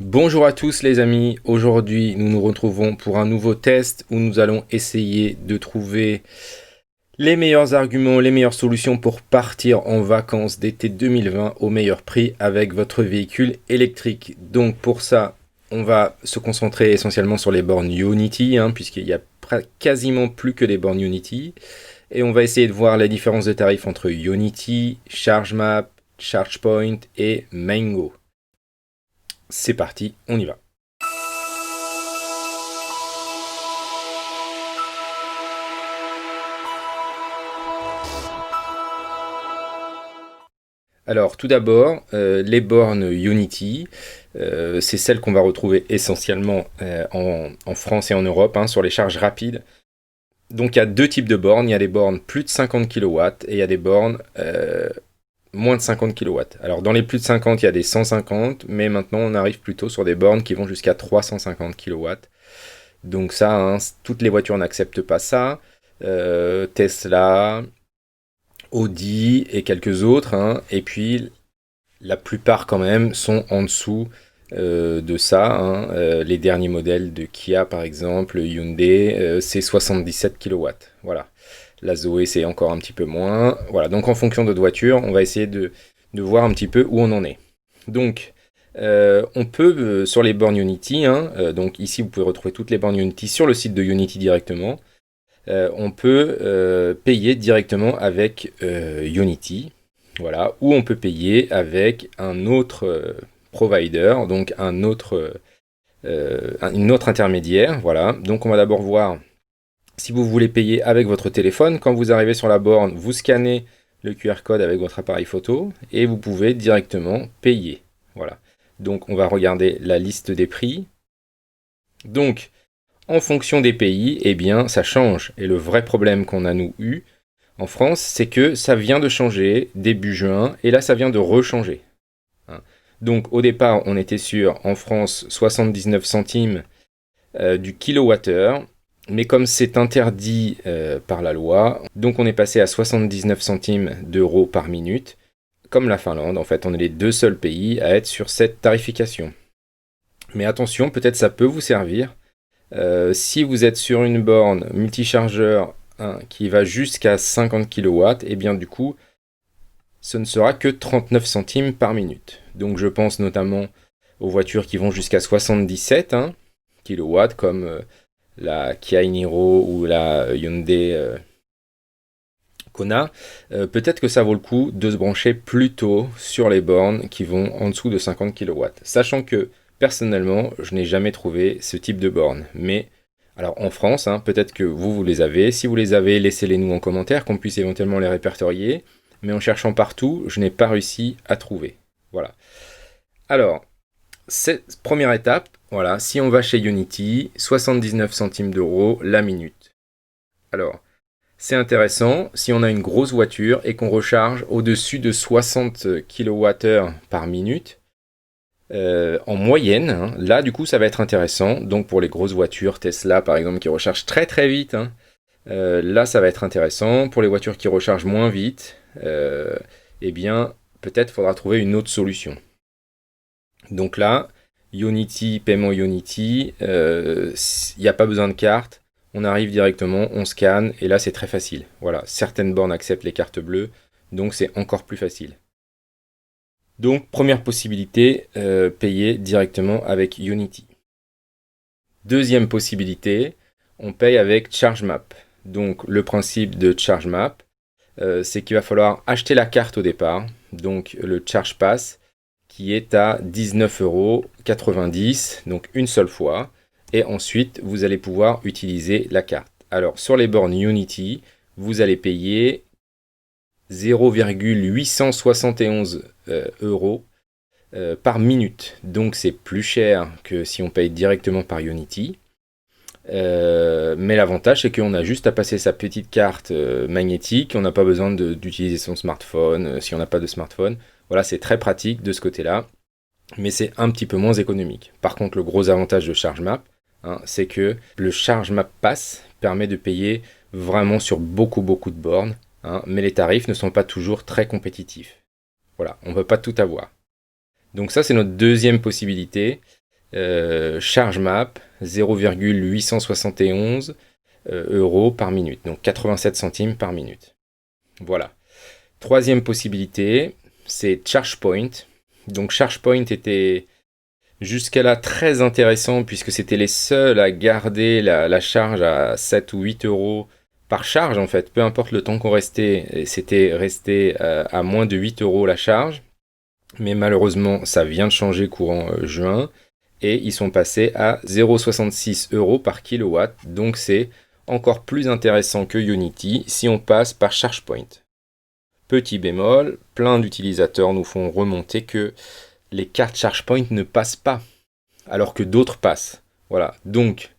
Bonjour à tous les amis, aujourd'hui nous nous retrouvons pour un nouveau test où nous allons essayer de trouver les meilleurs arguments, les meilleures solutions pour partir en vacances d'été 2020 au meilleur prix avec votre véhicule électrique. Donc pour ça, on va se concentrer essentiellement sur les bornes Unity, puisqu'il y a quasiment plus que des bornes Unity. Et on va essayer de voir la différence de tarifs entre Unity, ChargeMap, ChargePoint et Mango. C'est parti, on y va. Alors tout d'abord, les bornes Unity, c'est celles qu'on va retrouver essentiellement en France et en Europe sur les charges rapides. Donc il y a deux types de bornes, il y a des bornes plus de 50 kW et il y a des bornes moins de 50 kW. Alors dans les plus de 50, il y a des 150, mais maintenant on arrive plutôt sur des bornes qui vont jusqu'à 350 kW. Donc ça, toutes les voitures n'acceptent pas ça. Tesla, Audi et quelques autres, et puis la plupart quand même sont en dessous de ça. Les derniers modèles de Kia par exemple, Hyundai, c'est 77 kW. Voilà. La Zoé c'est encore un petit peu moins. Voilà, donc en fonction de votre voiture, on va essayer de voir un petit peu où on en est. Donc on peut sur les bornes Unity, donc ici vous pouvez retrouver toutes les bornes Unity sur le site de Unity directement. On peut payer directement avec Unity, voilà, ou on peut payer avec un autre provider, donc une autre intermédiaire, voilà. Donc on va d'abord voir si vous voulez payer avec votre téléphone. Quand vous arrivez sur la borne, vous scannez le QR code avec votre appareil photo et vous pouvez directement payer, voilà. Donc on va regarder la liste des prix. Donc en fonction des pays, eh bien, ça change. Et le vrai problème qu'on a nous eu en France, c'est que ça vient de changer début juin, et là, ça vient de rechanger. Donc, au départ, on était sur, en France, 79 centimes du kilowattheure, mais comme c'est interdit par la loi, donc on est passé à 79 centimes d'euros par minute. Comme la Finlande, en fait, on est les deux seuls pays à être sur cette tarification. Mais attention, peut-être ça peut vous servir. Si vous êtes sur une borne multichargeur qui va jusqu'à 50 kW, et bien du coup, ce ne sera que 39 centimes par minute. Donc je pense notamment aux voitures qui vont jusqu'à 77 kW, comme la Kia Niro ou la Hyundai Kona. Peut-être que ça vaut le coup de se brancher plutôt sur les bornes qui vont en dessous de 50 kW. Sachant que personnellement, je n'ai jamais trouvé ce type de borne. Mais, alors en France, peut-être que vous les avez. Si vous les avez, laissez-les nous en commentaire, qu'on puisse éventuellement les répertorier. Mais en cherchant partout, je n'ai pas réussi à trouver. Voilà. Alors, cette première étape, voilà, si on va chez Unity, 79 centimes d'euros la minute. Alors, c'est intéressant si on a une grosse voiture et qu'on recharge au-dessus de 60 kWh par minute. En moyenne, là du coup ça va être intéressant. Donc pour les grosses voitures, Tesla par exemple qui rechargent très très vite, là ça va être intéressant. Pour les voitures qui rechargent moins vite, eh bien peut-être faudra trouver une autre solution. Donc là, Unity, paiement Unity, il n'y a pas besoin de carte. On arrive directement, on scanne, et là c'est très facile. Voilà, certaines bornes acceptent les cartes bleues, donc c'est encore plus facile. Donc première possibilité, payer directement avec Unity. Deuxième possibilité, on paye avec ChargeMap. Donc le principe de ChargeMap, c'est qu'il va falloir acheter la carte au départ, donc le Charge Pass, qui est à 19,90 €, donc une seule fois. Et ensuite, vous allez pouvoir utiliser la carte. Alors, sur les bornes Unity, vous allez payer 0,871 € par minute. Donc, c'est plus cher que si on paye directement par Unity. Mais l'avantage, c'est qu'on a juste à passer sa petite carte magnétique. On n'a pas besoin d'utiliser son smartphone si on n'a pas de smartphone. Voilà, c'est très pratique de ce côté-là. Mais c'est un petit peu moins économique. Par contre, le gros avantage de ChargeMap, c'est que le ChargeMap Pass permet de payer vraiment sur beaucoup de bornes, mais les tarifs ne sont pas toujours très compétitifs. Voilà, on ne peut pas tout avoir. Donc ça, c'est notre deuxième possibilité. ChargeMap, 0,871 euros par minute, donc 87 centimes par minute. Voilà. Troisième possibilité, c'est ChargePoint. Donc ChargePoint était jusqu'à là très intéressant puisque c'était les seuls à garder la charge à 7 ou 8 euros par charge en fait. Peu importe le temps qu'on restait, c'était resté à moins de 8 euros la charge. Mais malheureusement, ça vient de changer courant juin et ils sont passés à 0,66 euros par kilowatt. Donc c'est encore plus intéressant que Unity si on passe par ChargePoint. Petit bémol, plein d'utilisateurs nous font remonter que les cartes ChargePoint ne passent pas, alors que d'autres passent. Voilà, donc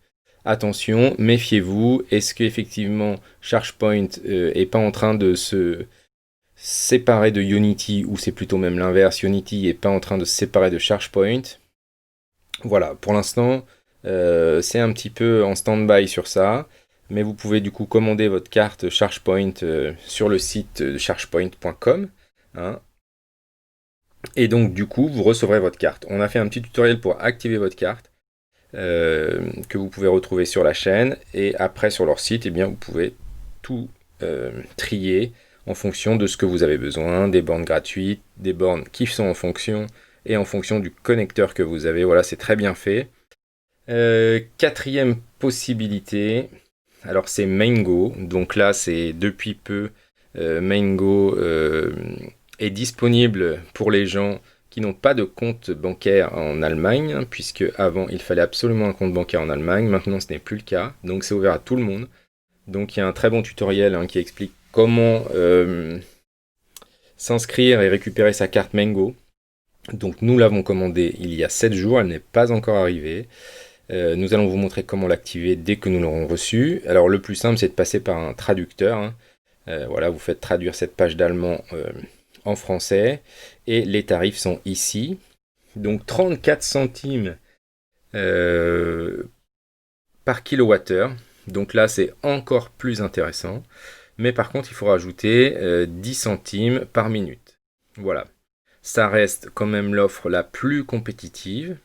attention, méfiez-vous. Est-ce qu'effectivement ChargePoint est pas en train de se séparer de Unity, ou c'est plutôt même l'inverse, Unity est pas en train de se séparer de ChargePoint? Voilà, pour l'instant, c'est un petit peu en stand-by sur ça. Mais vous pouvez du coup commander votre carte ChargePoint sur le site chargepoint.com. Hein. Et donc du coup, vous recevrez votre carte. On a fait un petit tutoriel pour activer votre carte que vous pouvez retrouver sur la chaîne. Et après sur leur site, eh bien, vous pouvez tout trier en fonction de ce que vous avez besoin. Des bornes gratuites, des bornes qui sont en fonction et en fonction du connecteur que vous avez. Voilà, c'est très bien fait. Quatrième possibilité, alors c'est Mango. Donc là, c'est depuis peu, Mango est disponible pour les gens qui n'ont pas de compte bancaire en Allemagne, hein, puisque avant il fallait absolument un compte bancaire en Allemagne. Maintenant, ce n'est plus le cas. Donc c'est ouvert à tout le monde. Donc il y a un très bon tutoriel qui explique comment s'inscrire et récupérer sa carte Mango. Donc nous l'avons commandée il y a 7 jours, elle n'est pas encore arrivée. Nous allons vous montrer comment l'activer dès que nous l'aurons reçue. Alors le plus simple, c'est de passer par un traducteur. Voilà, vous faites traduire cette page d'allemand en français. Et les tarifs sont ici. Donc 34 centimes par kilowattheure. Donc là, c'est encore plus intéressant. Mais par contre, il faut rajouter 10 centimes par minute. Voilà. Ça reste quand même l'offre la plus compétitive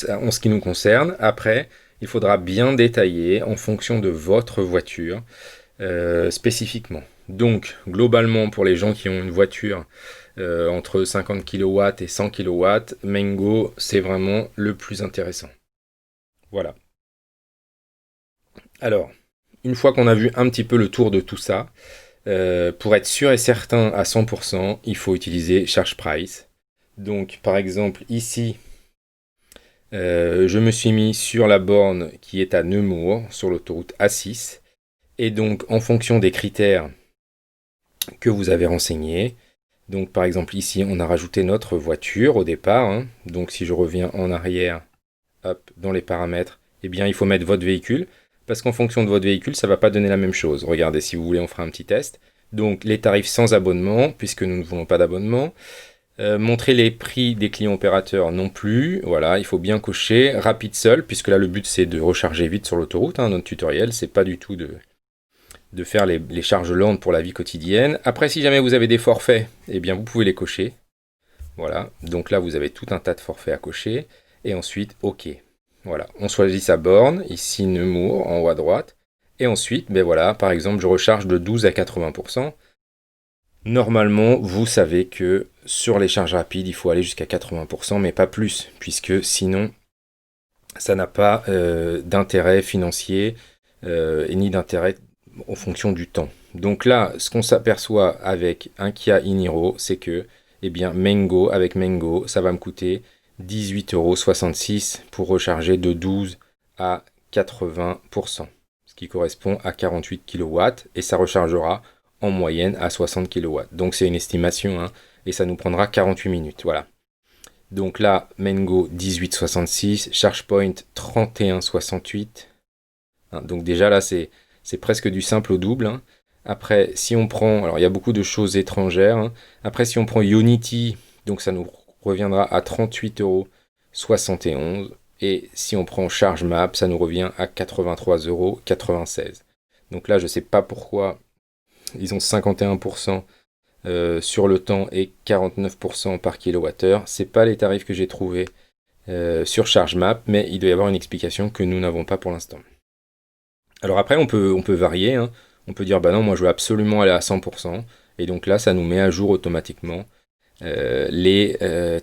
en ce qui nous concerne. Après, il faudra bien détailler en fonction de votre voiture spécifiquement. Donc, globalement, pour les gens qui ont une voiture entre 50 kW et 100 kW, Mango, c'est vraiment le plus intéressant. Voilà. Alors, une fois qu'on a vu un petit peu le tour de tout ça, pour être sûr et certain à 100%, il faut utiliser ChargePrice. Donc, par exemple, ici, je me suis mis sur la borne qui est à Nemours, sur l'autoroute A6. Et donc, en fonction des critères que vous avez renseignés, donc par exemple ici, on a rajouté notre voiture au départ. Donc, si je reviens en arrière, hop, dans les paramètres, eh bien, il faut mettre votre véhicule. Parce qu'en fonction de votre véhicule, ça ne va pas donner la même chose. Regardez, si vous voulez, on fera un petit test. Donc, les tarifs sans abonnement, puisque nous ne voulons pas d'abonnement. Montrer les prix des clients opérateurs non plus, voilà, il faut bien cocher. Rapide seul, puisque là le but c'est de recharger vite sur l'autoroute, notre tutoriel, c'est pas du tout de faire les charges lentes pour la vie quotidienne. Après, si jamais vous avez des forfaits, eh bien vous pouvez les cocher. Voilà, donc là vous avez tout un tas de forfaits à cocher. Et ensuite, OK. Voilà, on choisit sa borne, ici Nemours, en haut à droite. Et ensuite, ben voilà, par exemple, je recharge de 12 à 80%. Normalement, vous savez que sur les charges rapides, il faut aller jusqu'à 80%, mais pas plus, puisque sinon, ça n'a pas d'intérêt financier ni d'intérêt en fonction du temps. Donc là, ce qu'on s'aperçoit avec un Kia e-Niro, c'est que, eh bien, avec Mango, ça va me coûter 18,66 € pour recharger de 12 à 80%, ce qui correspond à 48 kW, et ça rechargera en moyenne à 60 kW. Donc c'est une estimation, et ça nous prendra 48 minutes. Voilà. Donc là, Mango 18,66, ChargePoint 31,68. Donc déjà là, c'est presque du simple au double. Après, si on prend, alors il y a beaucoup de choses étrangères. Après, si on prend Unity, donc ça nous reviendra à 38,71 €. Et si on prend ChargeMap, ça nous revient à 83,96 €. Donc là, je ne sais pas pourquoi ils ont 51% sur le temps et 49% par kilowattheure. C'est pas les tarifs que j'ai trouvés sur ChargeMap, mais il doit y avoir une explication que nous n'avons pas pour l'instant. Alors après, on peut varier, hein. On peut dire, bah non, moi je veux absolument aller à 100%, et donc là, ça nous met à jour automatiquement les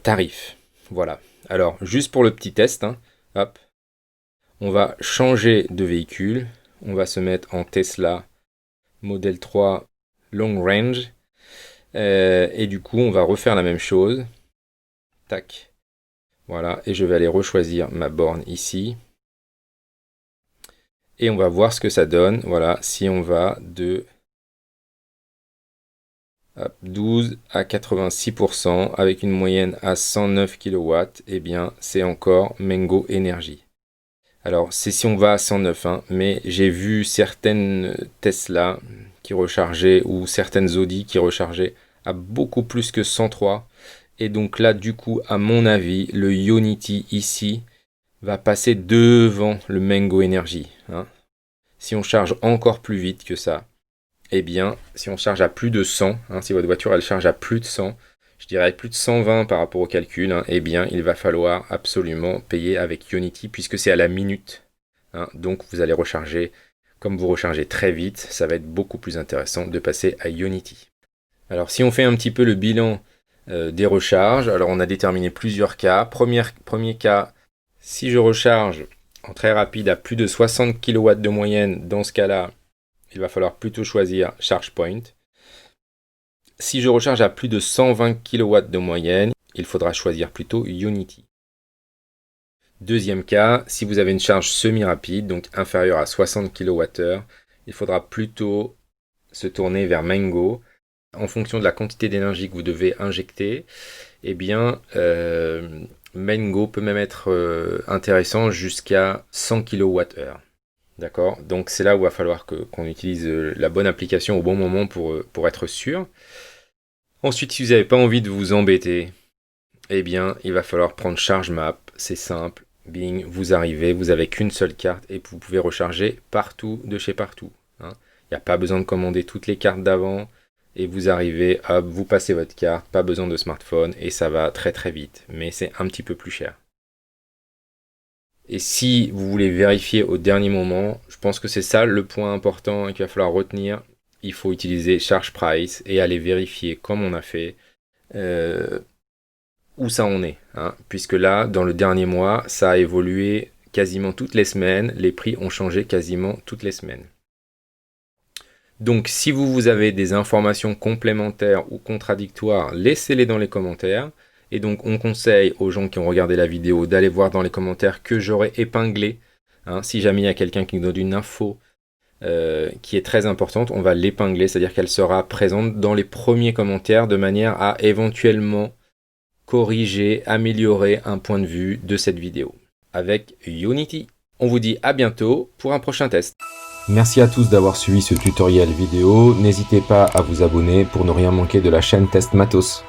tarifs. Voilà. Alors, juste pour le petit test, hein, hop, on va changer de véhicule, on va se mettre en Tesla Model 3 Long Range, et du coup, on va refaire la même chose. Tac. Voilà, et je vais aller rechoisir ma borne ici. Et on va voir ce que ça donne. Voilà, si on va de 12 à 86% avec une moyenne à 109 kW, eh bien c'est encore Mengo Energy. Alors c'est si on va à 109, hein, mais j'ai vu certaines Tesla qui rechargeaient ou certaines Audi qui rechargeaient à beaucoup plus que 103. Et donc là, du coup, à mon avis, le Ionity ici va passer devant le Mengo Energy. Hein. Si on charge encore plus vite que ça, eh bien, si on charge à plus de 100, hein, si votre voiture elle charge à plus de 100, je dirais plus de 120 par rapport au calcul, hein, eh bien, il va falloir absolument payer avec Ionity puisque c'est à la minute. Hein, donc, vous allez recharger, comme vous rechargez très vite, ça va être beaucoup plus intéressant de passer à Ionity. Alors, si on fait un petit peu le bilan des recharges, alors on a déterminé plusieurs cas. Premier cas, si je recharge en très rapide à plus de 60 kW de moyenne, dans ce cas-là, il va falloir plutôt choisir ChargePoint. Si je recharge à plus de 120 kW de moyenne, il faudra choisir plutôt Ionity. Deuxième cas, si vous avez une charge semi-rapide, donc inférieure à 60 kWh, il faudra plutôt se tourner vers Mengo. En fonction de la quantité d'énergie que vous devez injecter, eh bien, Mengo peut même être intéressant jusqu'à 100 kWh. D'accord? Donc c'est là où il va falloir qu'on utilise la bonne application au bon moment pour être sûr. Ensuite, si vous n'avez pas envie de vous embêter, eh bien, il va falloir prendre ChargeMap. C'est simple. Bing, vous arrivez, vous n'avez qu'une seule carte et vous pouvez recharger partout de chez partout. Hein. Il n'y a pas besoin de commander toutes les cartes d'avant. Et vous arrivez, hop, vous passez votre carte, pas besoin de smartphone, et ça va très très vite. Mais c'est un petit peu plus cher. Et si vous voulez vérifier au dernier moment, je pense que c'est ça le point important qu'il va falloir retenir. Il faut utiliser Charge Price et aller vérifier, comme on a fait, où ça en est. Hein, puisque là, dans le dernier mois, ça a évolué quasiment toutes les semaines. Les prix ont changé quasiment toutes les semaines. Donc, si vous avez des informations complémentaires ou contradictoires, laissez-les dans les commentaires. Et donc, on conseille aux gens qui ont regardé la vidéo d'aller voir dans les commentaires que j'aurai épinglé. Hein, si jamais il y a quelqu'un qui nous donne une info qui est très importante, on va l'épingler, c'est-à-dire qu'elle sera présente dans les premiers commentaires de manière à éventuellement corriger, améliorer un point de vue de cette vidéo avec Ionity. On vous dit à bientôt pour un prochain test. Merci à tous d'avoir suivi ce tutoriel vidéo. N'hésitez pas à vous abonner pour ne rien manquer de la chaîne Test Matos.